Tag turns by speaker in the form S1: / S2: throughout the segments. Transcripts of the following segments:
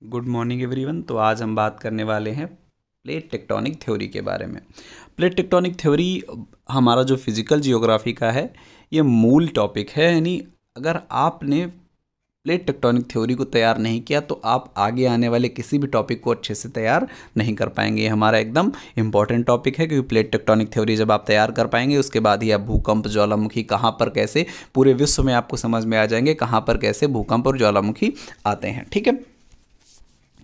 S1: Good morning everyone. तो आज हम बात करने वाले हैं प्लेट टेक्टोनिक थ्योरी के बारे में। प्लेट टेक्टोनिक थ्योरी हमारा जो फिजिकल जियोग्राफी का है ये मूल टॉपिक है। यानी अगर आपने प्लेट टेक्टोनिक थ्योरी को तैयार नहीं किया तो आप आगे आने वाले किसी भी टॉपिक को अच्छे से तैयार नहीं कर पाएंगे। ये हमारा एकदम इंपॉर्टेंट टॉपिक है, क्योंकि प्लेट टेक्टोनिक थ्योरी जब आप तैयार कर पाएंगे उसके बाद ही आप भूकंप ज्वालामुखी कहाँ पर कैसे पूरे विश्व में आपको समझ में आ जाएंगे, कहाँ पर कैसे भूकंप और ज्वालामुखी आते हैं। ठीक है,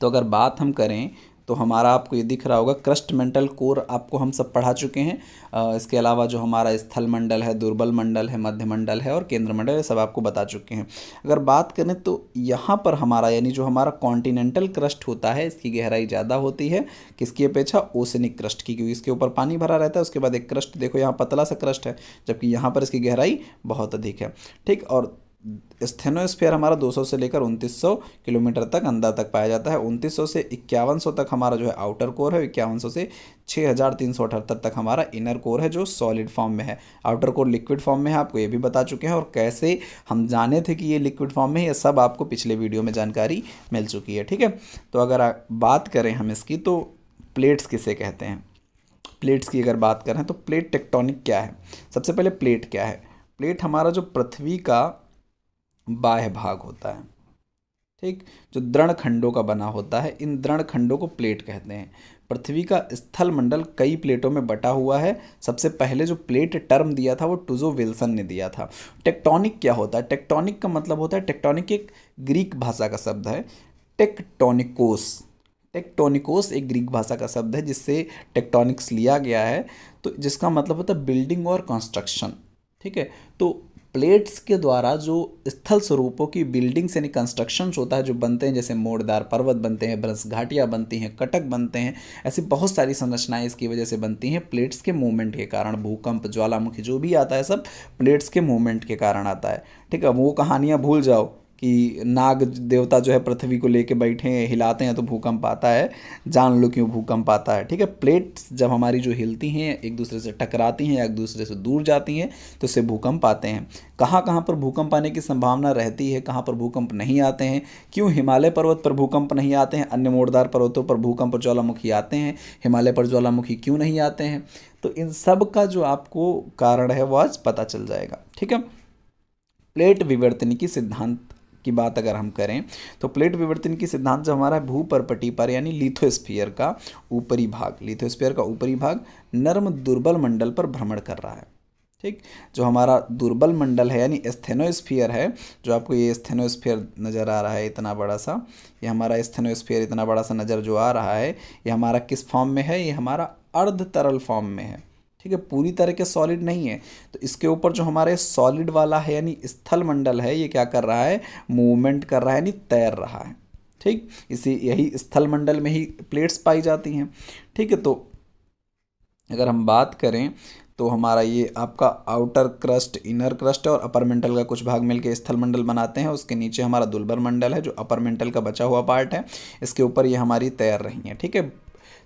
S1: तो अगर बात हम करें तो हमारा आपको ये दिख रहा होगा क्रस्ट मेंटल कोर आपको हम सब पढ़ा चुके हैं। इसके अलावा जो हमारा स्थल मंडल है, दुर्बल मंडल है, मध्य मंडल है और केंद्र मंडल है, सब आपको बता चुके हैं। अगर बात करें तो यहाँ पर हमारा यानी जो हमारा कॉन्टिनेंटल क्रस्ट होता है इसकी गहराई ज़्यादा होती है किसकी अपेक्षा, ओशनिक क्रस्ट की, क्योंकि इसके ऊपर पानी भरा रहता है। उसके बाद एक क्रस्ट देखो यहाँ पतला सा क्रस्ट है, जबकि यहाँ पर इसकी गहराई बहुत अधिक है। ठीक, और स्थेनोस्फीयर हमारा 200 से लेकर 2900 किलोमीटर तक अंदर तक पाया जाता है। 2900 से 5100 तक हमारा जो है आउटर कोर है, 5100 से 6378 तक हमारा इनर कोर है जो सॉलिड फॉर्म में है। आउटर कोर लिक्विड फॉर्म में है, आपको ये भी बता चुके हैं। और कैसे हम जाने थे कि ये लिक्विड फॉर्म में है, ये सब आपको पिछले वीडियो में जानकारी मिल चुकी है। ठीक है, तो अगर बात करें हम इसकी तो प्लेट्स किसे कहते हैं, प्लेट्स की अगर बात करें तो प्लेट टेक्टोनिक क्या है। सबसे पहले प्लेट क्या है। प्लेट हमारा जो पृथ्वी का बाह्य भाग होता है, ठीक, जो दृढ़ खंडों का बना होता है, इन दृढ़ खंडों को प्लेट कहते हैं। पृथ्वी का स्थल मंडल कई प्लेटों में बटा हुआ है। सबसे पहले जो प्लेट टर्म दिया था वो टुजो विल्सन ने दिया था। टेक्टोनिक क्या होता है, टेक्टोनिक का मतलब होता है, टेक्टोनिक एक ग्रीक भाषा का शब्द है, टेक्टोनिकोस। टेक्टोनिकोस एक ग्रीक भाषा का शब्द है जिससे टेक्टोनिक्स लिया गया है, तो जिसका मतलब होता है बिल्डिंग और कंस्ट्रक्शन। ठीक है, तो प्लेट्स के द्वारा जो स्थल स्वरूपों की बिल्डिंग्स यानी कंस्ट्रक्शंस होता है जो बनते हैं, जैसे मोड़दार पर्वत बनते हैं, ब्रस घाटियाँ बनती हैं, कटक बनते हैं, ऐसी बहुत सारी संरचनाएं इसकी वजह से बनती हैं प्लेट्स के मूवमेंट के कारण। भूकंप ज्वालामुखी जो भी आता है सब प्लेट्स के मूवमेंट के कारण आता है। ठीक है, वो कहानियाँ भूल जाओ कि नाग देवता जो है पृथ्वी को लेके बैठे हैं, हिलाते हैं तो भूकंप आता है, जान लो क्यों भूकंप आता है। ठीक है, प्लेट्स जब हमारी जो हिलती हैं, एक दूसरे से टकराती हैं या एक दूसरे से दूर जाती हैं तो उससे भूकंप आते हैं। कहाँ कहाँ पर भूकंप आने की संभावना रहती है, कहाँ पर भूकंप नहीं आते हैं, क्यों हिमालय पर्वत पर भूकंप नहीं आते हैं, अन्य मोड़दार पर्वतों पर भूकंप और ज्वालामुखी आते हैं, हिमालय पर ज्वालामुखी क्यों नहीं आते हैं, तो इन सब का जो आपको कारण है वो आज पता चल जाएगा। ठीक है, प्लेट विवर्तनिकी सिद्धांत की बात अगर हम करें तो प्लेट विवर्तनिकी सिद्धांत जो हमारा भूपर्पटी पर यानी लिथोस्फीयर का ऊपरी भाग, लिथोस्फीयर का ऊपरी भाग नर्म दुर्बल मंडल पर भ्रमण कर रहा है। ठीक, जो हमारा दुर्बल मंडल है यानी स्थेनोस्फीयर है, जो आपको ये स्थेनोस्फीयर नज़र आ रहा है इतना बड़ा सा, ये हमारा स्थेनोस्फीयर इतना बड़ा सा नज़र जो आ रहा है, ये हमारा किस फॉर्म में है, ये हमारा अर्ध तरल फॉर्म में है। ठीक है, पूरी तरह के सॉलिड नहीं है। तो इसके ऊपर जो हमारे सॉलिड वाला है यानी स्थल मंडल है, ये क्या कर रहा है, मूवमेंट कर रहा है यानी तैर रहा है। ठीक, इसी यही स्थल मंडल में ही प्लेट्स पाई जाती हैं। ठीक है, तो अगर हम बात करें तो हमारा ये आपका आउटर क्रस्ट, इनर क्रस्ट और अपर मेंटल का कुछ भाग मिलकर स्थल मंडल बनाते हैं। उसके नीचे हमारा दुर्बल मंडल है जो अपर मेंटल का बचा हुआ पार्ट है, इसके ऊपर ये हमारी तैर रही है। ठीक है,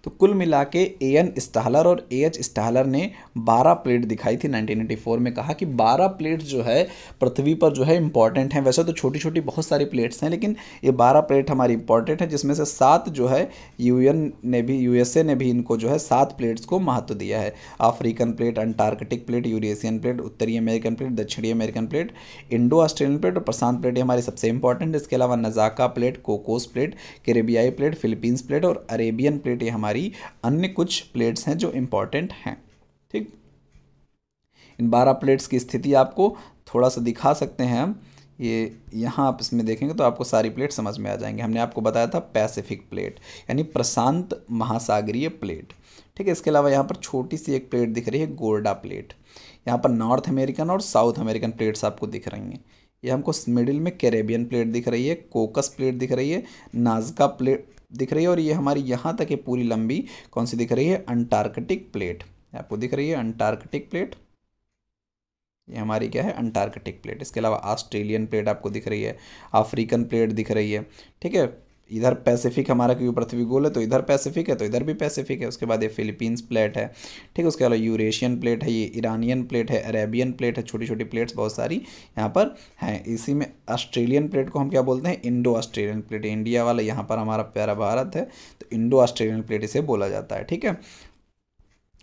S1: तो कुल मिला के एन स्टाहलर और एच स्टाहलर ने 12 प्लेट दिखाई थी 1984 में। कहा कि 12 प्लेट जो है पृथ्वी पर जो है इंपॉर्टेंट हैं। वैसे तो छोटी छोटी बहुत सारी प्लेट्स हैं, लेकिन ये 12 प्लेट हमारी इंपॉर्टेंट है, जिसमें से 7 जो है यूएसए ने भी इनको जो है 7 प्लेट्स को महत्व दिया है। African plate, Antarctic plate, Eurasian plate, उत्तरी अमेरिकन प्लेट, दक्षिणी American plate, Indo Australian plate और प्रशांत प्लेट ये हमारी सबसे इंपॉर्टेंट है। इसके अलावा नजाका प्लेट, कोकोस प्लेट, कैरेबियाई प्लेट, फिलीपींस प्लेट और अरेबियन प्लेट ये हमारी अन्य कुछ प्लेट्स हैं जो इंपॉर्टेंट हैं। ठीक, इन 12 प्लेट्स की स्थिति आपको थोड़ा सा दिखा सकते हैं हम। ये यहाँ आप इसमें देखेंगे तो आपको सारी प्लेट समझ में आ जाएंगे। हमने आपको बताया था पैसिफिक प्लेट यानी प्रशांत महासागरीय प्लेट। ठीक है, इसके अलावा यहाँ पर छोटी सी एक प्लेट दिख रही है, गोल्डा प्लेट। यहाँ पर नॉर्थ अमेरिकन और साउथ अमेरिकन प्लेट्स आपको दिख रही हैं। ये हमको मिडिल में कैरेबियन प्लेट दिख रही है, कोकस प्लेट दिख रही है, नाजका प्लेट दिख रही है और ये हमारी यहाँ तक ये पूरी लंबी कौन सी दिख रही है, अंटार्कटिक प्लेट आपको दिख रही है, अंटार्कटिक प्लेट। ये हमारी क्या है, अंटार्कटिक प्लेट। इसके अलावा ऑस्ट्रेलियन प्लेट आपको दिख रही है, अफ्रीकन प्लेट दिख रही है। ठीक है, इधर पैसिफिक हमारा, क्योंकि पृथ्वी गोल है तो इधर पैसिफिक है तो इधर भी पैसिफिक है। उसके बाद ये फिलीपींस प्लेट है, ठीक है। उसके अलावा यूरेशियन प्लेट है, ये ईरानियन प्लेट है, अरेबियन प्लेट है, छोटी छोटी प्लेट्स बहुत सारी यहाँ पर हैं। इसी में ऑस्ट्रेलियन प्लेट को हम क्या बोलते हैं, इंडो ऑस्ट्रेलियन प्लेट। इंडिया वाला यहाँ पर हमारा प्यारा भारत है तो इंडो ऑस्ट्रेलियन प्लेट इसे बोला जाता है, ठीक है।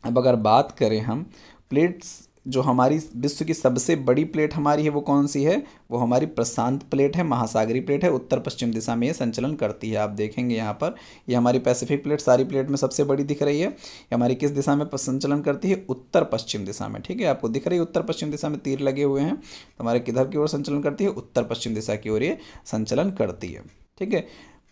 S1: अब अगर बात करें हम प्लेट्स, जो हमारी विश्व की सबसे बड़ी प्लेट हमारी है वो कौन सी है, वो हमारी प्रशांत प्लेट है, महासागरीय प्लेट है, उत्तर पश्चिम दिशा में ये संचलन करती है। आप देखेंगे यहाँ पर ये हमारी पैसिफिक प्लेट सारी प्लेट में सबसे बड़ी दिख रही है। ये हमारी किस दिशा में संचलन करती है, उत्तर पश्चिम दिशा में, ठीक है। आपको दिख रही है उत्तर पश्चिम दिशा में तीर लगे हुए हैं, तो हमारे किधर की ओर संचलन करती है, उत्तर पश्चिम दिशा की ओर ये संचलन करती है, ठीक है।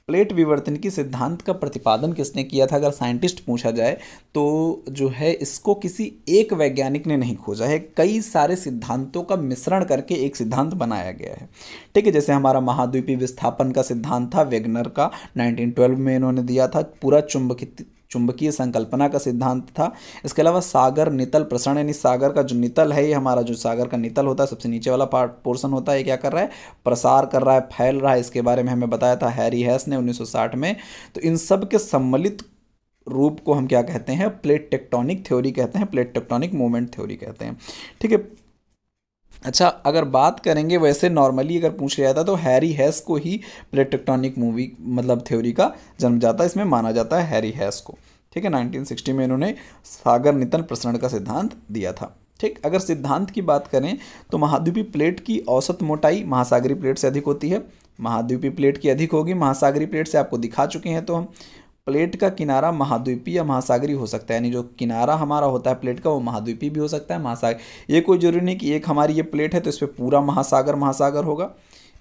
S1: प्लेट विवर्तन की सिद्धांत का प्रतिपादन किसने किया था, अगर साइंटिस्ट पूछा जाए तो जो है इसको किसी एक वैज्ञानिक ने नहीं खोजा है, कई सारे सिद्धांतों का मिश्रण करके एक सिद्धांत बनाया गया है, ठीक है। जैसे हमारा महाद्वीपीय विस्थापन का सिद्धांत था वेगनर का, 1912 में इन्होंने दिया था। पूरा चुंबकीय संकल्पना का सिद्धांत था। इसके अलावा सागर नितल प्रसरण, यानी सागर का जो नितल है, ये हमारा जो सागर का नितल होता है सबसे नीचे वाला पोर्शन होता है, ये क्या कर रहा है, प्रसार कर रहा है, फैल रहा है। इसके बारे में हमें बताया था हैरी हेस ने 1960 में। तो इन सब के सम्मिलित रूप को हम क्या कहते हैं, प्लेट टेक्टोनिक थ्योरी कहते हैं, प्लेट टेक्टोनिक मोमेंट थ्योरी कहते हैं, ठीक है। अच्छा, अगर बात करेंगे वैसे नॉर्मली अगर पूछ लिया जाता तो हैरी हेस को ही प्लेट टेक्टोनिक मूवी मतलब थ्योरी का जन्म जाता है, इसमें माना जाता है हैरी हेस को, ठीक है। 1960 में इन्होंने सागर नितल प्रसरण का सिद्धांत दिया था, ठीक। अगर सिद्धांत की बात करें तो महाद्वीपीय प्लेट की औसत मोटाई महासागरीय प्लेट से अधिक होती है। महाद्वीपीय प्लेट की अधिक होगी महासागरीय प्लेट से, आपको दिखा चुके हैं। तो हम प्लेट का किनारा महाद्वीपीय या महासागरीय हो सकता है, यानी जो किनारा हमारा होता है प्लेट का वो महाद्वीपीय भी हो सकता है, महासागर। ये कोई जरूरी नहीं कि एक हमारी ये प्लेट है तो इस पर पूरा महासागर होगा।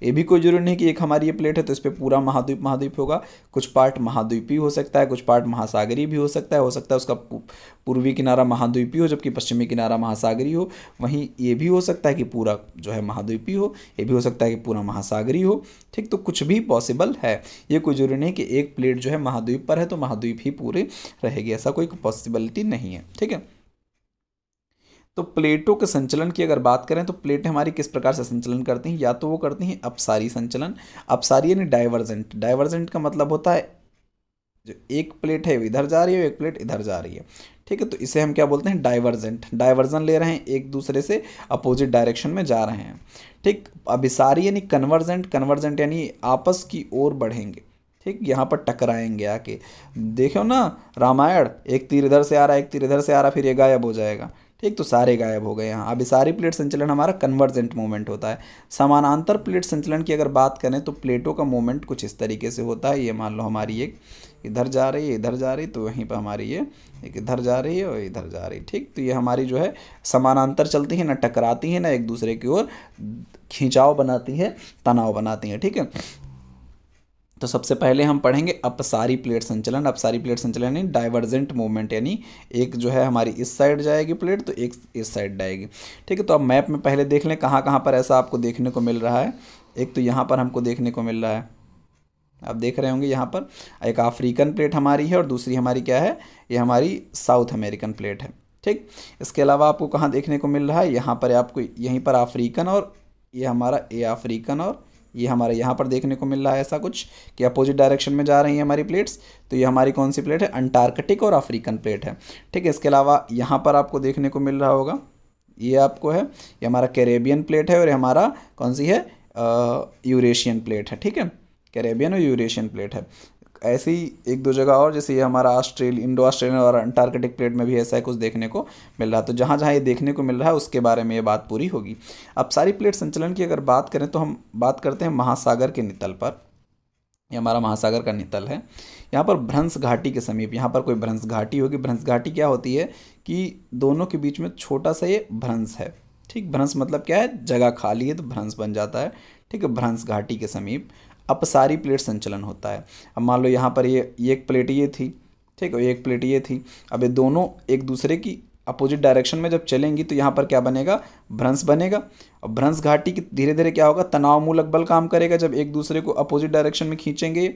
S1: ये भी कोई जरूरी नहीं कि एक हमारी ये प्लेट है तो इस पर पूरा महाद्वीप होगा। कुछ पार्ट महाद्वीपीय हो सकता है, कुछ पार्ट महासागरीय भी हो सकता है उसका पूर्वी किनारा महाद्वीपीय हो जबकि पश्चिमी किनारा महासागरीय हो। वहीं ये भी हो सकता है कि पूरा जो है महाद्वीपीय हो, ये भी हो सकता है कि पूरा महासागरीय हो, ठीक। तो कुछ भी पॉसिबल है, ये कोई जरूरी नहीं कि एक प्लेट जो है महाद्वीप पर है तो महाद्वीप ही पूरे रहेगी, ऐसा कोई पॉसिबिलिटी नहीं है, ठीक है। तो प्लेटों के संचलन की अगर बात करें तो प्लेटें हमारी किस प्रकार से संचलन करती हैं, या तो वो करती हैं अपसारी संचलन। अपसारी यानी डाइवर्जेंट। डाइवर्जेंट का मतलब होता है जो एक प्लेट है वो इधर जा रही है, एक प्लेट इधर जा रही है, ठीक है। तो इसे हम क्या बोलते हैं, डाइवर्जेंट। डाइवर्जन ले रहे हैं, एक दूसरे से अपोजिट डायरेक्शन में जा रहे हैं, ठीक। अभिसारी यानी कन्वर्जेंट। कन्वर्जेंट यानी आपस की ओर बढ़ेंगे, ठीक, यहाँ पर टकराएंगे आके। देखो ना रामायण, एक तीर इधर से आ रहा है, एक तीर इधर से आ रहा है, फिर ये गायब हो जाएगा, ठीक। तो सारे गायब हो गए यहाँ। अभिसारी प्लेट संचलन हमारा कन्वर्जेंट मूवमेंट होता है। समानांतर प्लेट संचलन की अगर बात करें तो प्लेटों का मूवमेंट कुछ इस तरीके से होता है। ये मान लो हमारी एक इधर जा रही है, इधर जा रही, तो वहीं पर हमारी ये एक इधर जा रही है और इधर जा रही, ठीक। तो ये हमारी जो है समानांतर चलती है, ना टकराती हैं ना एक दूसरे की ओर खिंचाव बनाती है, तनाव बनाती हैं, ठीक है। तो सबसे पहले हम पढ़ेंगे अपसारी प्लेट संचलन। अपसारी प्लेट संचलन यानी डाइवर्जेंट मूवमेंट, यानी एक जो है हमारी इस साइड जाएगी प्लेट तो एक इस साइड जाएगी, ठीक है। तो अब मैप में पहले देख लें कहाँ कहाँ पर ऐसा आपको देखने को मिल रहा है। एक तो यहाँ पर हमको देखने को मिल रहा है, आप देख रहे होंगे यहाँ पर एक अफ्रीकन प्लेट हमारी है और दूसरी हमारी क्या है, ये हमारी साउथ अमेरिकन प्लेट है, ठीक। इसके अलावा आपको कहाँ देखने को मिल रहा है, यहाँ पर आपको यहीं पर अफ्रीकन और ये हमारा ये अफ्रीकन और ये हमारे यहाँ पर देखने को मिल रहा है ऐसा कुछ कि अपोजिट डायरेक्शन में जा रही हैं हमारी प्लेट्स। तो ये हमारी कौन सी प्लेट है, अंटार्कटिक और अफ्रीकन प्लेट है, ठीक है। इसके अलावा यहाँ पर आपको देखने को मिल रहा होगा ये आपको है, ये हमारा कैरेबियन प्लेट है और ये हमारा कौन सी है, यूरेशियन प्लेट है, ठीक है। कैरेबियन और यूरेशियन प्लेट है। ऐसे ही एक दो जगह और, जैसे ये हमारा इंडो ऑस्ट्रेलियन और अंटार्कटिक प्लेट में भी ऐसा कुछ देखने को मिल रहा है। तो जहाँ जहाँ ये देखने को मिल रहा है उसके बारे में ये बात पूरी होगी। अब सारी प्लेट संचलन की अगर बात करें तो हम बात करते हैं महासागर के नितल पर। ये हमारा महासागर का नितल है, यहाँ पर भ्रंश घाटी के समीप यहाँ पर कोई भ्रंश घाटी होगी। भ्रंश घाटी क्या होती है कि दोनों के बीच में छोटा सा ये भ्रंश है, ठीक। भ्रंश मतलब क्या है, जगह खाली है तो भ्रंश बन जाता है, ठीक है। भ्रंश घाटी के समीप अपसारी प्लेट संचलन होता है। अब मान लो यहाँ पर ये एक प्लेट ये थी, ठीक है, एक प्लेट ये थी। अब ये दोनों एक दूसरे की अपोजिट डायरेक्शन में जब चलेंगी तो यहाँ पर क्या बनेगा, भ्रंश बनेगा। और भ्रंश घाटी की धीरे धीरे क्या होगा, तनाव मूलक बल काम करेगा जब एक दूसरे को अपोजिट डायरेक्शन में खींचेंगे,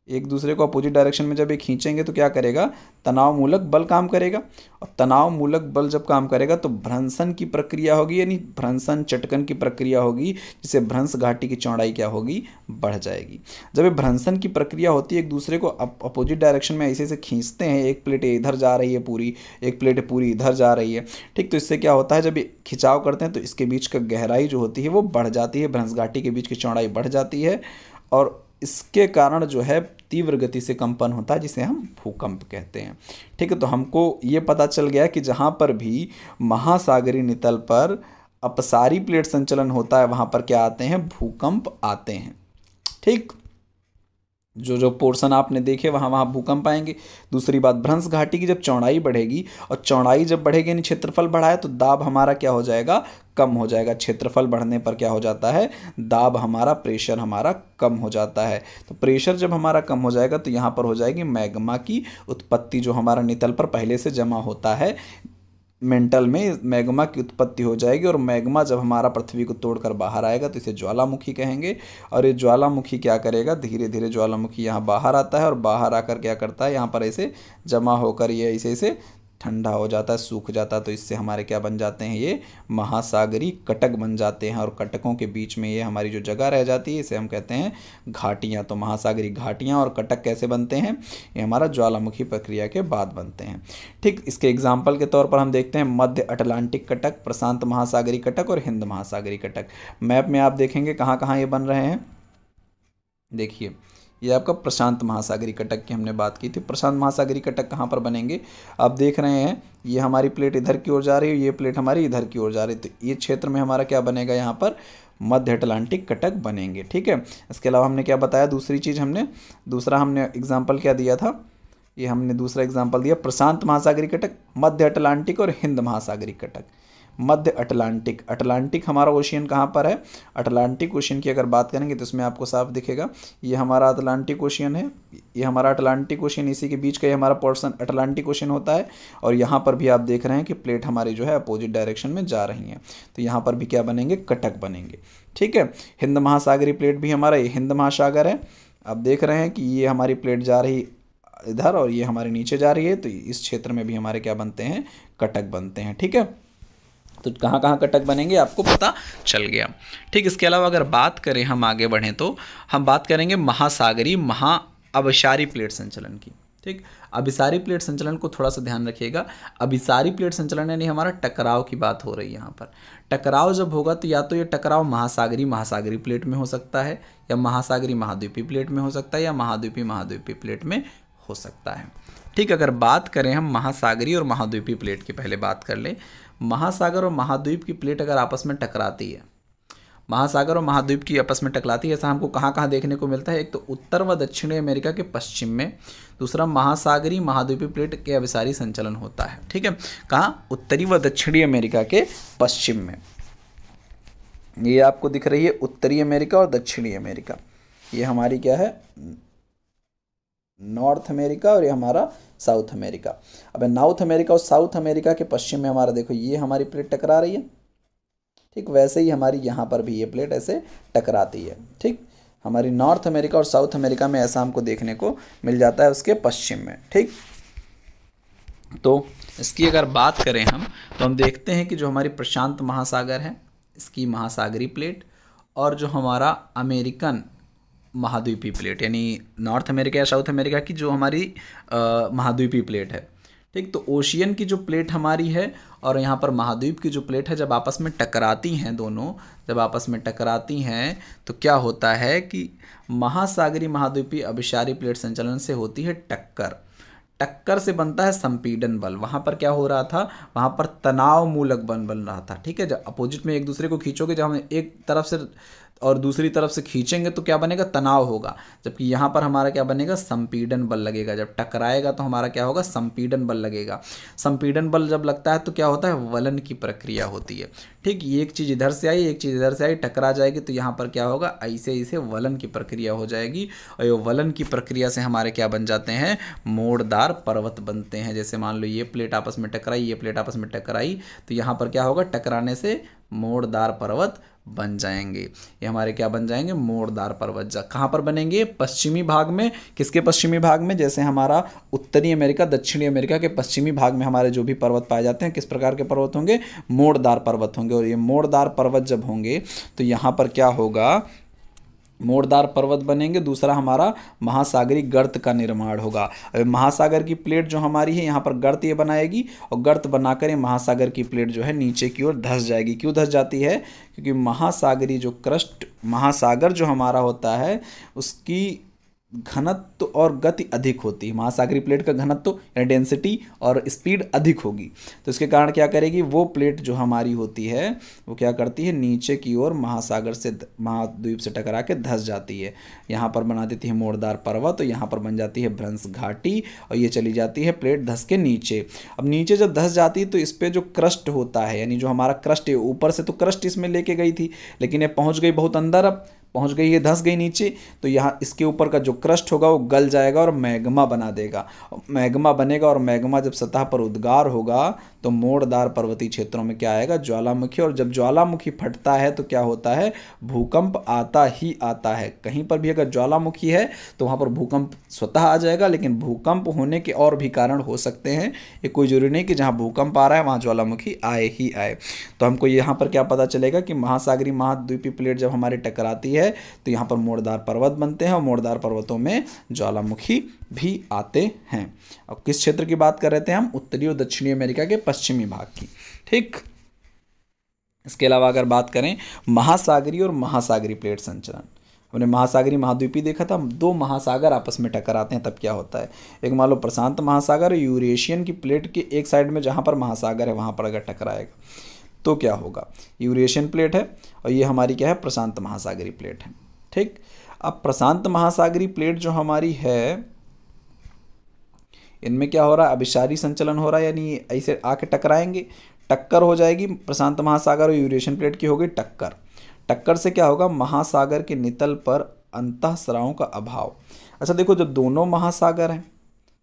S1: एक दूसरे को अपोजिट डायरेक्शन में जब ये खींचेंगे तो क्या करेगा, तनाव मूलक बल काम करेगा। और तनाव मूलक बल जब काम करेगा तो भ्रंशन की प्रक्रिया होगी, यानी भ्रंशन चटकन की प्रक्रिया होगी, जिससे भ्रंश घाटी की चौड़ाई क्या होगी, बढ़ जाएगी। जब ये भ्रंशन की प्रक्रिया होती है, एक दूसरे को अपोजिट डायरेक्शन में ऐसे ऐसे खींचते हैं, एक प्लेट इधर जा रही है पूरी, एक प्लेट पूरी इधर जा रही है, ठीक। तो इससे क्या होता है, जब ये खिंचाव करते हैं तो इसके बीच का गहराई जो होती है वो बढ़ जाती है, भ्रंश घाटी के बीच की चौड़ाई बढ़ जाती है, और इसके कारण जो है तीव्र गति से कंपन होता है, जिसे हम भूकंप कहते हैं, ठीक है। तो हमको ये पता चल गया कि जहाँ पर भी महासागरीय नितल पर अपसारी प्लेट संचलन होता है वहाँ पर क्या आते हैं, भूकंप आते हैं, ठीक। जो जो पोर्शन आपने देखे वहाँ वहाँ भूकंप आएंगे। दूसरी बात, भ्रंश घाटी की जब चौड़ाई बढ़ेगी, और चौड़ाई जब बढ़ेगी यानी क्षेत्रफल बढ़ा है, तो दाब हमारा क्या हो जाएगा, कम हो जाएगा। क्षेत्रफल बढ़ने पर क्या हो जाता है, दाब हमारा, प्रेशर हमारा कम हो जाता है। तो प्रेशर जब हमारा कम हो जाएगा तो यहाँ पर हो जाएगी मैग्मा की उत्पत्ति, जो हमारा नितल पर पहले से जमा होता है, मेंटल में मैग्मा की उत्पत्ति हो जाएगी। और मैग्मा जब हमारा पृथ्वी को तोड़कर बाहर आएगा तो इसे ज्वालामुखी कहेंगे। और ये ज्वालामुखी क्या करेगा, धीरे धीरे ज्वालामुखी यहाँ बाहर आता है, और बाहर आकर क्या करता है, यहाँ पर ऐसे जमा होकर ये ऐसे ऐसे ठंडा हो जाता है, सूख जाता है। तो इससे हमारे क्या बन जाते हैं, ये महासागरीय कटक बन जाते हैं। और कटकों के बीच में ये हमारी जो जगह रह जाती है, इसे हम कहते हैं घाटियाँ। तो महासागरीय घाटियाँ और कटक कैसे बनते हैं, ये हमारा ज्वालामुखी प्रक्रिया के बाद बनते हैं, ठीक। इसके एग्जाम्पल के तौर पर हम देखते हैं मध्य अटलांटिक कटक, प्रशांत महासागरीय कटक और हिंद महासागरीय कटक। मैप में आप देखेंगे कहाँ कहाँ ये बन रहे हैं। देखिए, ये आपका प्रशांत महासागरीय कटक की हमने बात की थी। प्रशांत महासागरीय कटक कहाँ पर बनेंगे, आप देख रहे हैं, ये हमारी प्लेट इधर की ओर जा रही है, ये प्लेट हमारी इधर की ओर जा रही है। तो ये क्षेत्र में हमारा क्या बनेगा, यहाँ पर मध्य अटलांटिक कटक बनेंगे, ठीक है। इसके अलावा हमने क्या बताया, दूसरी चीज़ दूसरा हमने एग्जाम्पल क्या दिया था, ये हमने दूसरा एग्जाम्पल दिया प्रशांत महासागरीय कटक, मध्य अटलांटिक और हिंद महासागरीय कटक। मध्य अटलांटिक, अटलांटिक हमारा ओशियन कहाँ पर है, अटलांटिक ओशियन की अगर बात करेंगे तो इसमें आपको साफ दिखेगा, ये हमारा अटलांटिक ओशियन है, ये हमारा अटलांटिक ओशियन, इसी के बीच का ये हमारा पोर्शन अटलांटिक ओशियन होता है। और यहाँ पर भी आप देख रहे हैं कि प्लेट हमारी जो है अपोजिट डायरेक्शन में जा रही हैं, तो यहाँ पर भी क्या बनेंगे, कटक बनेंगे, ठीक है। हिंद महासागरीय प्लेट भी हमारा, ये हिंद महासागर है, आप देख रहे हैं कि ये हमारी प्लेट जा रही इधर और ये हमारे नीचे जा रही है, तो इस क्षेत्र में भी हमारे क्या बनते हैं, कटक बनते हैं, ठीक है। तो कहाँ कहाँ कटक बनेंगे आपको पता चल गया, ठीक। इसके अलावा अगर बात करें, हम आगे बढ़ें तो हम बात करेंगे महासागरीय अभिसारी प्लेट संचलन की, ठीक। अभिसारी प्लेट संचलन को थोड़ा सा ध्यान रखिएगा। अभिसारी प्लेट संचलन यानी हमारा टकराव की बात हो रही है यहाँ पर। टकराव जब होगा तो या तो ये टकराव महासागरीय प्लेट में हो सकता है, या महासागरीय महाद्वीपीय प्लेट में हो सकता है, या महाद्वीपीय प्लेट में हो सकता है, ठीक। अगर बात करें हम महासागरीय और महाद्वीपीय प्लेट की, पहले बात कर ले। महासागर और महाद्वीप की प्लेट अगर आपस में टकराती है, महासागर और महाद्वीप की आपस में टकराती है, ऐसा हमको कहाँ कहाँ देखने को मिलता है, एक तो उत्तर व दक्षिणी अमेरिका के पश्चिम में, दूसरा महासागरीय महाद्वीपीय प्लेट के अभिसारी संचलन होता है, ठीक है। कहाँ, उत्तरी व दक्षिणी अमेरिका के पश्चिम में। ये आपको दिख रही है उत्तरी अमेरिका और दक्षिणी अमेरिका, ये हमारी क्या है, नॉर्थ अमेरिका, और ये हमारा साउथ अमेरिका। अब नॉर्थ अमेरिका और साउथ अमेरिका के पश्चिम में हमारा देखो ये हमारी प्लेट टकरा रही है, ठीक। वैसे ही हमारी यहाँ पर भी ये प्लेट ऐसे टकराती है, ठीक। हमारी नॉर्थ अमेरिका और साउथ अमेरिका में ऐसा हमको देखने को मिल जाता है उसके पश्चिम में, ठीक। तो इसकी अगर बात करें हम, तो हम देखते हैं कि जो हमारी प्रशांत महासागर है, इसकी महासागरीय प्लेट, और जो हमारा अमेरिकन महाद्वीपीय प्लेट यानी नॉर्थ अमेरिका या साउथ अमेरिका की जो हमारी महाद्वीपीय प्लेट है, ठीक। तो ओशियन की जो प्लेट हमारी है और यहाँ पर महाद्वीप की जो प्लेट है, जब आपस में टकराती हैं दोनों, जब आपस में टकराती हैं तो क्या होता है कि महासागरीय महाद्वीपीय अभिसारी प्लेट संचलन से होती है टक्कर। टक्कर से बनता है संपीड़न बल। वहाँ पर क्या हो रहा था, वहाँ पर तनाव मूलक बल बन रहा था, ठीक है। जब अपोजिट में एक दूसरे को खींचोगे, जब हम एक तरफ से और दूसरी तरफ से खींचेंगे तो क्या बनेगा, तनाव होगा, जबकि यहाँ पर हमारा क्या बनेगा, संपीड़न बल लगेगा। जब टकराएगा तो हमारा क्या होगा, संपीड़न बल लगेगा। संपीड़न बल जब लगता है तो क्या होता है, वलन की प्रक्रिया होती है, ठीक। एक चीज़ इधर से आई, एक चीज़ इधर से आई, टकरा जाएगी तो यहाँ पर क्या होगा, ऐसे ऐसे वलन की प्रक्रिया हो जाएगी। और ये वलन की प्रक्रिया से हमारे क्या बन जाते हैं, मोड़दार पर्वत बनते हैं। जैसे मान लो ये प्लेट आपस में टकराई, ये प्लेट आपस में टकराई, तो यहाँ पर क्या होगा, टकराने से मोड़दार पर्वत बन जाएंगे। ये हमारे क्या बन जाएंगे, मोड़दार पर्वत। कहाँ पर बनेंगे, पश्चिमी भाग में। किसके पश्चिमी भाग में, जैसे हमारा उत्तरी अमेरिका, दक्षिणी अमेरिका के पश्चिमी भाग में हमारे जो भी पर्वत पाए जाते हैं, किस प्रकार के पर्वत होंगे, मोड़दार पर्वत होंगे। और ये मोड़दार पर्वत जब होंगे तो यहाँ पर क्या होगा, मोड़दार पर्वत बनेंगे। दूसरा हमारा महासागरीय गर्त का निर्माण होगा। महासागर की प्लेट जो हमारी है यहाँ पर गर्त ये बनाएगी, और गर्त बनाकर ये महासागर की प्लेट जो है नीचे की ओर धंस जाएगी। क्यों धंस जाती है, क्योंकि महासागरीय जो क्रस्ट, महासागर जो हमारा होता है उसकी घनत्व और गति अधिक होती है। महासागरीय प्लेट का घनत्व यानी डेंसिटी और स्पीड अधिक होगी, तो इसके कारण क्या करेगी, वो प्लेट जो हमारी होती है वो क्या करती है, नीचे की ओर महासागर से, महाद्वीप से टकरा के धंस जाती है। यहाँ पर बना देती है मोड़दार पर्वत, तो यहाँ पर बन जाती है भ्रंश घाटी, और ये चली जाती है प्लेट धंस के नीचे। अब नीचे जब धंस जाती है तो इस पर जो क्रस्ट होता है, यानी जो हमारा क्रस्ट है, ऊपर से तो क्रस्ट इसमें लेके गई थी, लेकिन ये पहुँच गई बहुत अंदर, अब पहुंच गई है, धंस गई नीचे, तो यहाँ इसके ऊपर का जो क्रस्ट होगा वो गल जाएगा और मैग्मा बना देगा। मैग्मा बनेगा, और मैग्मा जब सतह पर उद्गार होगा तो मोड़दार पर्वतीय क्षेत्रों में क्या आएगा, ज्वालामुखी। और जब ज्वालामुखी फटता है तो क्या होता है, भूकंप आता ही आता है। कहीं पर भी अगर ज्वालामुखी है तो वहाँ पर भूकंप स्वतः आ जाएगा, लेकिन भूकंप होने के और भी कारण हो सकते हैं। ये कोई जरूरी नहीं कि जहाँ भूकंप आ रहा है वहाँ ज्वालामुखी आए ही आए। तो हमको यहाँ पर क्या पता चलेगा कि महासागरीय महाद्वीपीय प्लेट जब हमारी टकराती है तो यहाँ पर मोड़दार पर्वत बनते हैं, और मोड़दार पर्वतों में ज्वालामुखी भी आते हैं। अब किस क्षेत्र की बात कर रहे थे हम, उत्तरी और दक्षिणी अमेरिका के पश्चिमी भाग की। ठीक, इसके अलावा अगर बात करें महासागरीय और महासागरीय प्लेट संचलन, हमने महासागरीय महाद्वीपीय देखा था, दो महासागर आपस में टकराते हैं तब क्या होता है। एक मान लो प्रशांत महासागर और यूरेशियन की प्लेट के एक साइड में जहाँ पर महासागर है वहाँ पर अगर टकराएगा तो क्या होगा, यूरेशियन प्लेट है और ये हमारी क्या है, प्रशांत महासागरीय प्लेट है। ठीक, अब प्रशांत महासागरीय प्लेट जो हमारी है इनमें क्या हो रहा है, अभिसारी संचलन हो रहा है, यानी ऐसे आके टकराएंगे, टक्कर हो जाएगी। प्रशांत महासागर और यूरेशियन प्लेट की हो गई टक्कर। टक्कर से क्या होगा, महासागर के नितल पर अंतःस्रावों का अभाव। अच्छा देखो, जब दोनों महासागर हैं,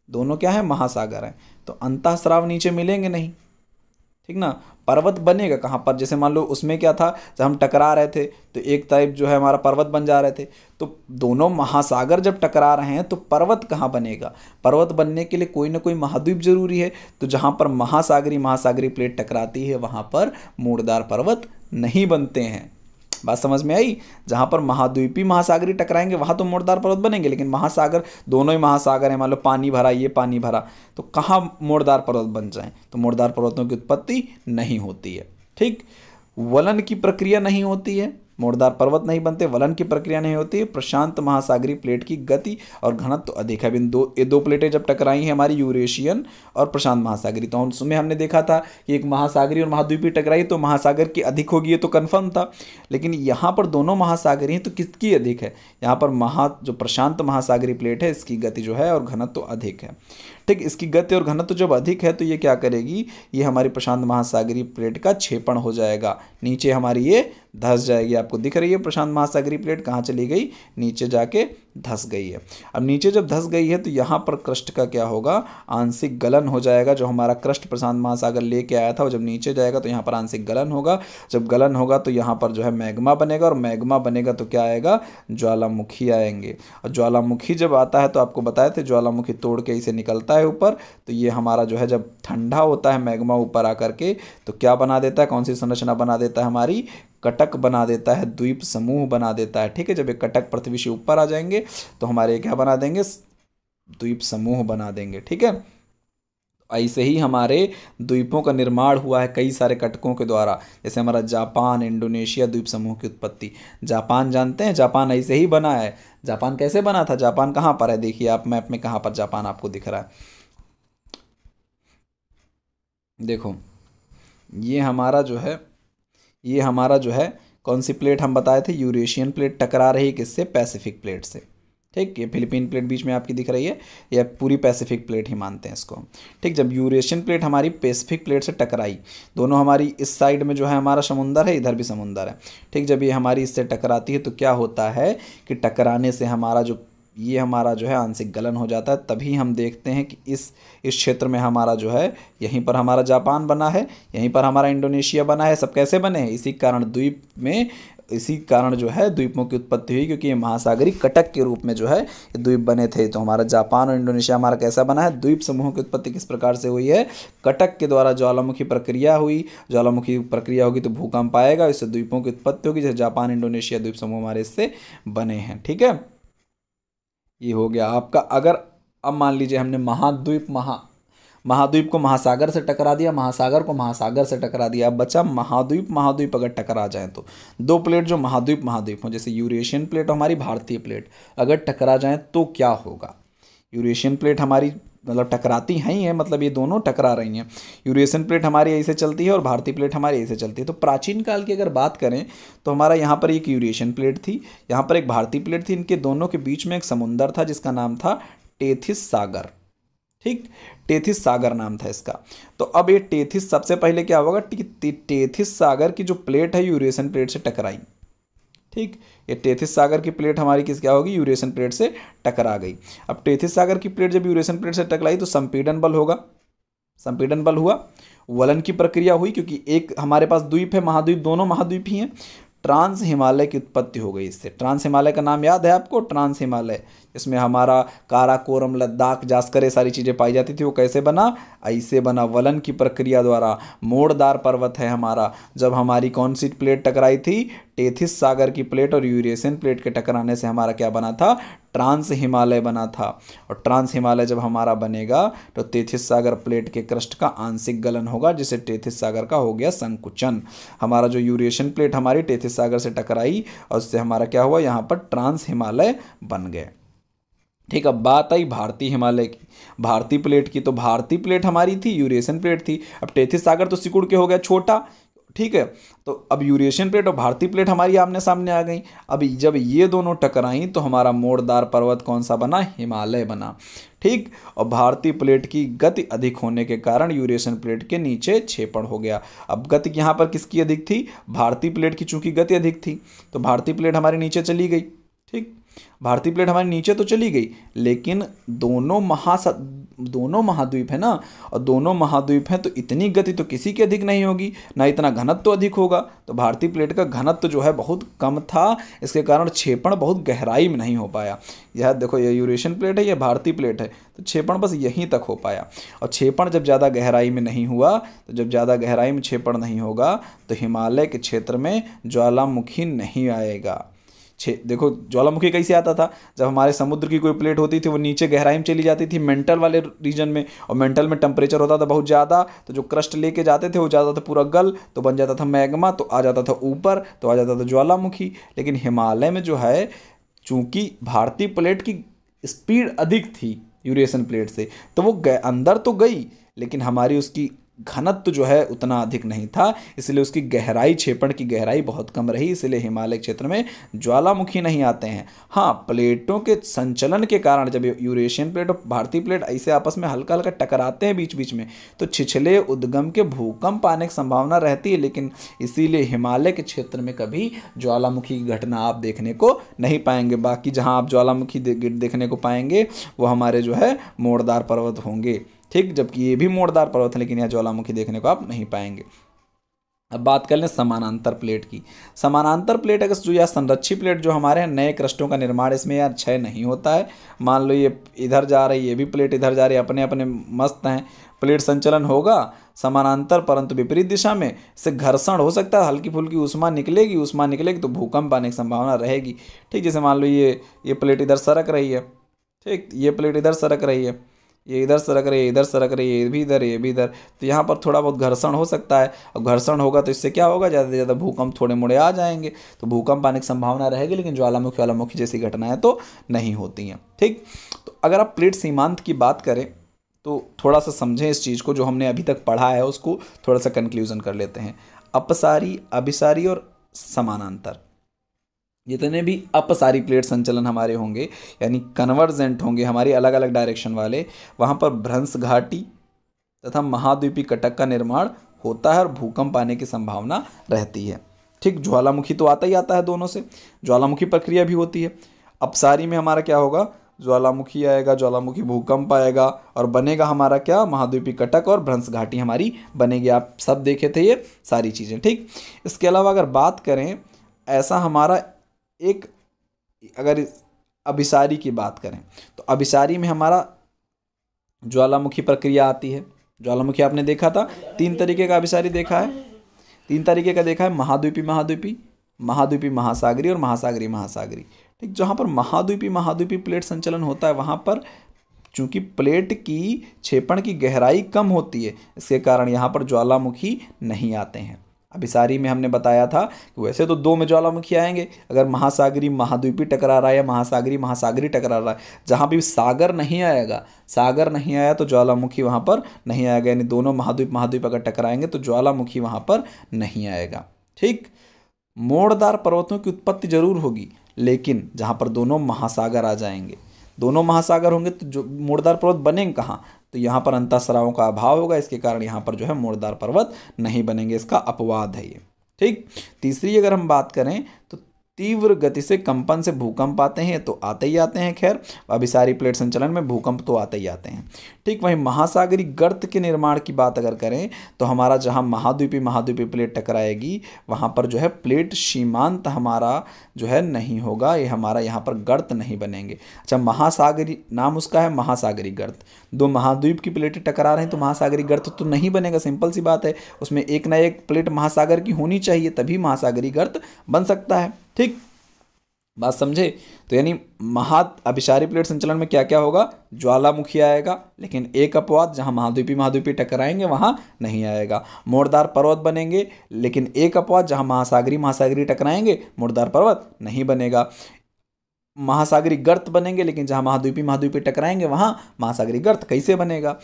S1: दोनों क्या है, महासागर हैं, तो अंतःस्राव नीचे मिलेंगे नहीं, ठीक ना। पर्वत बनेगा कहाँ पर, जैसे मान लो उसमें क्या था, जब हम टकरा रहे थे तो एक तरफ जो है हमारा पर्वत बन जा रहे थे, तो दोनों महासागर जब टकरा रहे हैं तो पर्वत कहाँ बनेगा, पर्वत बनने के लिए कोई ना कोई महाद्वीप जरूरी है। तो जहाँ पर महासागरीय प्लेट टकराती है वहाँ पर मोड़दार पर्वत नहीं बनते हैं। बात समझ में आई, जहाँ पर महाद्वीपीय महासागरीय टकराएंगे वहाँ तो मोड़दार पर्वत बनेंगे, लेकिन महासागर, दोनों ही महासागर हैं, मान लो पानी भरा, ये पानी भरा, तो कहाँ मोड़दार पर्वत बन जाएं, तो मोड़दार पर्वतों की उत्पत्ति नहीं होती है। ठीक, वलन की प्रक्रिया नहीं होती है, मोड़दार पर्वत नहीं बनते, वलन की प्रक्रिया नहीं होती है। प्रशांत महासागरीय प्लेट की गति और घनत्व तो अधिक है। ये दो प्लेटें जब टकराई हैं हमारी, यूरेशियन और प्रशांत महासागरीय, तो उसमें हमने देखा था कि एक महासागरीय और महाद्वीपीय टकराई तो महासागर की अधिक होगी, ये तो कन्फर्म था। लेकिन यहाँ पर दोनों महासागरीय हैं तो किसकी अधिक है, यहाँ पर जो प्रशांत महासागरीय प्लेट है इसकी गति जो है और घनत्व तो अधिक है। ठीक, इसकी गति और घनत्व जब अधिक है तो ये क्या करेगी, ये हमारी प्रशांत महासागरीय प्लेट का क्षेपण हो जाएगा, नीचे हमारी ये धंस जाएगी। आपको दिख रही है प्रशांत महासागरीय प्लेट कहाँ चली गई, नीचे जाके धंस गई है। अब नीचे जब धंस गई है तो यहाँ पर क्रस्ट का क्या होगा, आंशिक गलन हो जाएगा। जो हमारा क्रस्ट प्रशांत महासागर लेके आया था वो जब नीचे जाएगा तो यहाँ पर आंशिक गलन होगा। जब गलन होगा तो यहाँ पर जो है मैग्मा बनेगा, और मैग्मा बनेगा तो क्या आएगा, ज्वालामुखी आएंगे। और ज्वालामुखी जब आता है तो आपको बताए थे ज्वालामुखी तोड़ के इसे निकलता है ऊपर, तो ये हमारा जो है जब ठंडा होता है मैग्मा ऊपर आकर के तो क्या बना देता है, कौन सी संरचना बना देता है, हमारी कटक बना देता है, द्वीप समूह बना देता है। ठीक है, जब ये कटक पृथ्वी से ऊपर आ जाएंगे तो हमारे क्या बना देंगे, द्वीप समूह बना देंगे। ठीक है, ऐसे ही हमारे द्वीपों का निर्माण हुआ है कई सारे कटकों के द्वारा, जैसे हमारा जापान, इंडोनेशिया द्वीप समूह की उत्पत्ति। जापान जानते हैं, जापान ऐसे ही बना है। जापान कैसे बना था, जापान कहाँ पर है, देखिए आप मैप में कहाँ पर जापान आपको दिख रहा है। देखो ये हमारा जो है कौन सी प्लेट हम बताए थे, यूरेशियन प्लेट टकरा रही है किससे, पैसिफिक प्लेट से। ठीक, ये फिलीपीन प्लेट बीच में आपकी दिख रही है, या पूरी पैसिफिक प्लेट ही मानते हैं इसको। ठीक, जब यूरेशियन प्लेट हमारी पैसिफिक प्लेट से टकराई, दोनों हमारी इस साइड में जो है हमारा समुंदर है, इधर भी समुंदर है। ठीक, जब ये हमारी इससे टकराती है तो क्या होता है कि टकराने से हमारा जो है आंशिक गलन हो जाता है। तभी हम देखते हैं कि इस क्षेत्र में हमारा जो है, यहीं पर हमारा जापान बना है, यहीं पर हमारा इंडोनेशिया बना है। सब कैसे बने हैं, इसी कारण द्वीप में इसी कारण जो है द्वीपों की उत्पत्ति हुई, क्योंकि ये महासागरीय कटक के रूप में जो है ये द्वीप बने थे। तो हमारा जापान और इंडोनेशिया हमारा कैसा बना है, द्वीप समूहों की उत्पत्ति किस प्रकार से हुई है, कटक के द्वारा ज्वालामुखी प्रक्रिया हुई, ज्वालामुखी प्रक्रिया होगी तो भूकंप आएगा, इससे द्वीपों की उत्पत्ति होगी, जैसे जापान इंडोनेशिया द्वीप समूह हमारे इससे बने हैं। ठीक है, ये हो गया आपका। अगर अब मान लीजिए हमने महाद्वीप को महासागर से टकरा दिया, महासागर को महासागर से टकरा दिया, अब बचा महाद्वीप अगर टकरा जाए तो दो प्लेट जो महाद्वीप हो, जैसे यूरेशियन प्लेट और हमारी भारतीय प्लेट अगर टकरा जाए तो क्या होगा। यूरेशियन प्लेट हमारी मतलब टकराती हैं ही है, मतलब ये दोनों टकरा रही हैं। यूरेशियन प्लेट हमारी ऐसे चलती है और भारतीय प्लेट हमारी ऐसे चलती है। तो प्राचीन काल की अगर बात करें तो हमारा यहाँ पर एक यूरेशियन प्लेट थी, यहाँ पर एक भारतीय प्लेट थी, इनके दोनों के बीच में एक समुंदर था जिसका नाम था टेथिस सागर। ठीक, टेथिस सागर नाम था इसका। तो अब ये टेथिस, सबसे पहले क्या होगा, टेथिस सागर की जो प्लेट है यूरेशियन प्लेट से टकराई। ठीक, ये टेथिस सागर की प्लेट हमारी किस क्या होगी, यूरेशियन प्लेट से टकरा गई। अब टेथिस सागर की प्लेट जब यूरेशियन प्लेट से टकराई तो संपीड़न बल होगा, संपीड़न बल हुआ, वलन की प्रक्रिया हुई, क्योंकि एक हमारे पास द्वीप है, महाद्वीप, दोनों महाद्वीप ही हैं। ट्रांस हिमालय की उत्पत्ति हो गई इससे। ट्रांस हिमालय का नाम याद है आपको, ट्रांस हिमालय, इसमें हमारा काराकोरम, लद्दाख, जास्कर, ये सारी चीज़ें पाई जाती थी। वो कैसे बना, ऐसे बना, वलन की प्रक्रिया द्वारा। मोड़दार पर्वत है हमारा। जब हमारी कौन सी प्लेट टकराई थी, टेथिस सागर की प्लेट और यूरेशियन प्लेट के टकराने से हमारा क्या बना था, ट्रांस हिमालय बना था। और ट्रांस हिमालय जब हमारा बनेगा तो टेथिस सागर प्लेट के क्रस्ट का आंशिक गलन होगा, जिससे टेथिस सागर का हो गया संकुचन। हमारा जो यूरेशियन प्लेट हमारी टेथिस सागर से टकराई और उससे हमारा क्या हुआ, यहाँ पर ट्रांस हिमालय बन गए। ठीक, अब बात आई भारतीय हिमालय की, भारतीय प्लेट की। तो भारतीय प्लेट हमारी थी, यूरेशियन प्लेट थी। अब टेथिस सागर तो सिकुड़ के हो गया छोटा, ठीक है, तो अब यूरेशियन प्लेट और भारतीय प्लेट हमारी आमने सामने आ गई। अब जब ये दोनों टकराई तो हमारा मोड़दार पर्वत कौन सा बना, हिमालय बना। ठीक, और भारतीय प्लेट की गति अधिक होने के कारण यूरेशियन प्लेट के नीचे क्षेपण हो गया। अब गति यहाँ पर किसकी अधिक थी, भारतीय प्लेट की, चूंकि गति अधिक थी तो भारतीय प्लेट हमारी नीचे चली गई। ठीक, भारतीय प्लेट हमारी नीचे तो चली गई, लेकिन दोनों महाद्वीप है ना, और दोनों महाद्वीप हैं तो इतनी गति तो किसी की अधिक नहीं होगी, ना इतना घनत्व तो अधिक होगा। तो भारतीय प्लेट का घनत्व जो है बहुत कम था, इसके कारण क्षेपण बहुत गहराई में नहीं हो पाया। यह देखो, ये यूरेशियन प्लेट है, ये भारतीय प्लेट है, तो क्षेपण बस यहीं तक हो पाया। और क्षेपण जब ज़्यादा गहराई में नहीं हुआ, तो जब ज़्यादा गहराई में क्षेपण नहीं होगा तो हिमालय के क्षेत्र में ज्वालामुखी नहीं आएगा। देखो ज्वालामुखी कैसे आता था, जब हमारे समुद्र की कोई प्लेट होती थी वो नीचे गहराई में चली जाती थी, मेंटल वाले रीजन में, और मेंटल में टेम्परेचर होता था बहुत ज़्यादा, तो जो क्रस्ट लेके जाते थे वो जाता था पूरा गल, तो बन जाता था मैग्मा, तो आ जाता था ऊपर, तो आ जाता था ज्वालामुखी। लेकिन हिमालय में जो है, चूंकि भारतीय प्लेट की स्पीड अधिक थी यूरेशियन प्लेट से, तो वो अंदर तो गई, लेकिन हमारी उसकी घनत्व जो है उतना अधिक नहीं था, इसलिए उसकी गहराई, क्षेपण की गहराई बहुत कम रही, इसलिए हिमालय क्षेत्र में ज्वालामुखी नहीं आते हैं। हाँ, प्लेटों के संचलन के कारण जब यूरेशियन प्लेट और भारतीय प्लेट ऐसे आपस में हल्का हल्का टकराते हैं बीच बीच में, तो छिछले उद्गम के भूकंप आने की संभावना रहती है, लेकिन इसीलिए हिमालय के क्षेत्र में कभी ज्वालामुखी की घटना आप देखने को नहीं पाएंगे। बाकी जहाँ आप ज्वालामुखी देखने को पाएंगे वो हमारे जो है मोड़दार पर्वत होंगे। ठीक, जबकि ये भी मोड़दार पर्वत है, लेकिन यहाँ ज्वालामुखी देखने को आप नहीं पाएंगे। अब बात कर लें समानांतर प्लेट की। समानांतर प्लेट अगर जो या संरक्षी प्लेट जो हमारे हैं, नए क्रस्टों का निर्माण इसमें यार क्षय नहीं होता है। मान लो ये इधर जा रही है, ये भी प्लेट इधर जा रही है, अपने अपने मस्त हैं, प्लेट संचलन होगा समानांतर परंतु विपरीत दिशा में, इससे घर्षण हो सकता है, हल्की फुल्की ऊष्मा निकलेगी तो भूकंप आने की संभावना रहेगी। ठीक, जैसे मान लो ये प्लेट इधर सरक रही है, ठीक, ये प्लेट इधर सरक रही है, ये इधर सरक रही है, इधर सरक रही है, ये भी इधर, तो यहाँ पर थोड़ा बहुत घर्षण हो सकता है। और घर्षण होगा तो इससे क्या होगा, ज़्यादा से ज़्यादा भूकंप थोड़े मोड़े आ जाएंगे, तो भूकंप आने की संभावना रहेगी, लेकिन ज्वालामुखी जैसी घटनाएं तो नहीं होती हैं। ठीक, तो अगर आप प्लेट सीमांत की बात करें तो थोड़ा सा समझें इस चीज़ को, जो हमने अभी तक पढ़ा है उसको थोड़ा सा कंक्लूजन कर लेते हैं। अपसारी, अभिसारी और समानांतर, जितने भी अपसारी प्लेट संचलन हमारे होंगे, यानी कन्वर्जेंट होंगे हमारी अलग अलग डायरेक्शन वाले, वहाँ पर भ्रंश घाटी तथा महाद्वीपीय कटक का निर्माण होता है और भूकंप आने की संभावना रहती है। ठीक, ज्वालामुखी तो आता ही आता है, दोनों से ज्वालामुखी प्रक्रिया भी होती है। अपसारी में हमारा क्या होगा, ज्वालामुखी आएगा, ज्वालामुखी भूकंप आएगा और बनेगा हमारा क्या, महाद्वीपीय कटक और भ्रंश घाटी हमारी बनेगी। आप सब देखे थे ये सारी चीज़ें। ठीक, इसके अलावा अगर बात करें ऐसा हमारा एक, अगर अभिसारी की बात करें तो अभिसारी में हमारा ज्वालामुखी प्रक्रिया आती है। ज्वालामुखी आपने देखा था, 3 तरीके का अभिसारी देखा है, 3 तरीके का देखा है, महाद्वीपी महाद्वीपी, महाद्वीपी महासागरी और महासागरी महासागरी। ठीक, जहाँ पर महाद्वीपी महाद्वीपी प्लेट संचलन होता है वहाँ पर चूंकि प्लेट की क्षेपण की गहराई कम होती है, इसके कारण यहाँ पर ज्वालामुखी नहीं आते हैं। अभिसारी में हमने बताया था कि वैसे तो 2 में ज्वालामुखी आएंगे, अगर महासागरी महाद्वीपी टकरा रहा है या महासागरी महासागरी टकरा रहा है, जहाँ भी सागर नहीं आएगा, सागर नहीं आया तो ज्वालामुखी वहाँ पर नहीं आएगा, यानी दोनों महाद्वीप महाद्वीप अगर टकराएंगे तो ज्वालामुखी वहाँ पर नहीं आएगा। ठीक, मोड़दार पर्वतों की उत्पत्ति जरूर होगी, लेकिन जहाँ पर दोनों महासागर आ जाएंगे, दोनों महासागर होंगे तो जो मोड़दार पर्वत बनेंगे कहाँ, तो यहाँ पर अंतःस्रावों का अभाव होगा, इसके कारण यहाँ पर जो है मोड़दार पर्वत नहीं बनेंगे, इसका अपवाद है ये। ठीक, तीसरी अगर हम बात करें तो तीव्र गति से कंपन से भूकंप आते हैं तो आते ही आते हैं, खैर अभिसारी प्लेट संचलन में भूकंप तो आते ही आते हैं। ठीक, वहीं महासागरी गर्त के निर्माण की बात अगर करें तो हमारा जहां महाद्वीपी महाद्वीपी प्लेट टकराएगी वहां पर जो है प्लेट सीमांत हमारा जो है नहीं होगा, ये हमारा यहाँ पर गर्त नहीं बनेंगे। अच्छा, महासागरी नाम उसका है महासागरी गर्त, 2 महाद्वीप की प्लेटें टकरा रहे हैं तो महासागरी गर्त तो नहीं बनेगा, सिंपल सी बात है, उसमें एक ना एक प्लेट महासागर की होनी चाहिए तभी महासागरी गर्त बन सकता है। ठीक, बात समझे? तो यानी अभिसारी प्लेट संचलन में क्या क्या होगा, ज्वालामुखी आएगा, लेकिन एक अपवाद, जहां महाद्वीपी महाद्वीपी टकराएंगे वहां नहीं आएगा। मोड़दार पर्वत बनेंगे, लेकिन एक अपवाद, जहां महासागरी महासागरी टकराएंगे मोड़दार पर्वत नहीं बनेगा। महासागरी गर्त बनेंगे, लेकिन जहां महाद्वीपी महाद्वीपी टकराएंगे वहां महासागरी गर्त कैसे बनेगा।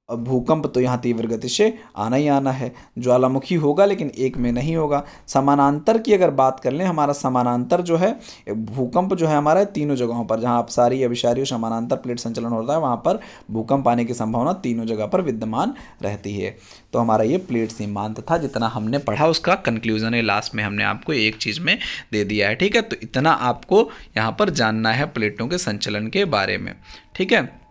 S1: अब भूकंप तो यहाँ तीव्र गति से आना ही आना है, ज्वालामुखी होगा लेकिन एक में नहीं होगा। समानांतर की अगर बात कर लें, हमारा समानांतर जो है भूकंप जो है हमारा तीनों जगहों पर, जहाँ अपसारी अभिसारी और समानांतर प्लेट संचलन होता है वहाँ पर भूकंप आने की संभावना तीनों जगह पर विद्यमान रहती है। तो हमारा ये प्लेट सीमांत था, जितना हमने पढ़ा उसका कंक्लूजन है लास्ट में हमने आपको एक चीज़ में दे दिया है। ठीक है, तो इतना आपको यहाँ पर जानना है प्लेटों के संचलन के बारे में। ठीक है,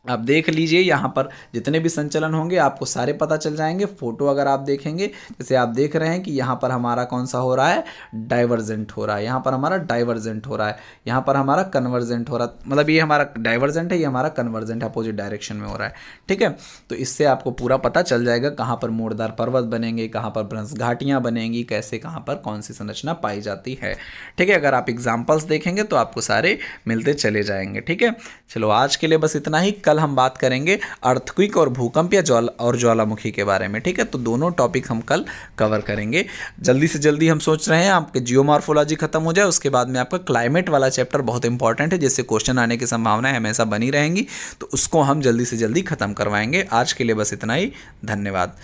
S1: आप देख लीजिए यहाँ पर जितने भी संचलन होंगे आपको सारे पता चल जाएंगे। फोटो अगर आप देखेंगे, जैसे आप देख रहे हैं कि यहाँ पर हमारा कौन सा हो रहा है, डाइवर्जेंट हो रहा है, यहाँ पर हमारा डाइवर्जेंट हो रहा है, यहाँ पर हमारा कन्वर्जेंट हो रहा है, मतलब ये हमारा डाइवर्जेंट है, ये हमारा कन्वर्जेंट है, अपोजिट डायरेक्शन में हो रहा है। ठीक है, तो इससे आपको पूरा पता चल जाएगा कहाँ पर मोड़दार पर्वत बनेंगे, कहाँ पर भ्रंश घाटियाँ बनेंगी, कैसे कहाँ पर कौन सी संरचना पाई जाती है। ठीक है, अगर आप एग्जाम्पल्स देखेंगे तो आपको सारे मिलते चले जाएंगे। ठीक है, चलो आज के लिए बस इतना ही। कल हम बात करेंगे अर्थक्वेक और भूकंप या ज्वालामुखी के बारे में। ठीक है, तो दोनों टॉपिक हम कल कवर करेंगे। जल्दी से जल्दी हम सोच रहे हैं आपके जियोमॉर्फोलॉजी खत्म हो जाए, उसके बाद में आपका क्लाइमेट वाला चैप्टर बहुत इंपॉर्टेंट है, जिससे क्वेश्चन आने की संभावनाएं हमेशा बनी रहेंगी, तो उसको हम जल्दी से जल्दी खत्म करवाएंगे। आज के लिए बस इतना ही, धन्यवाद।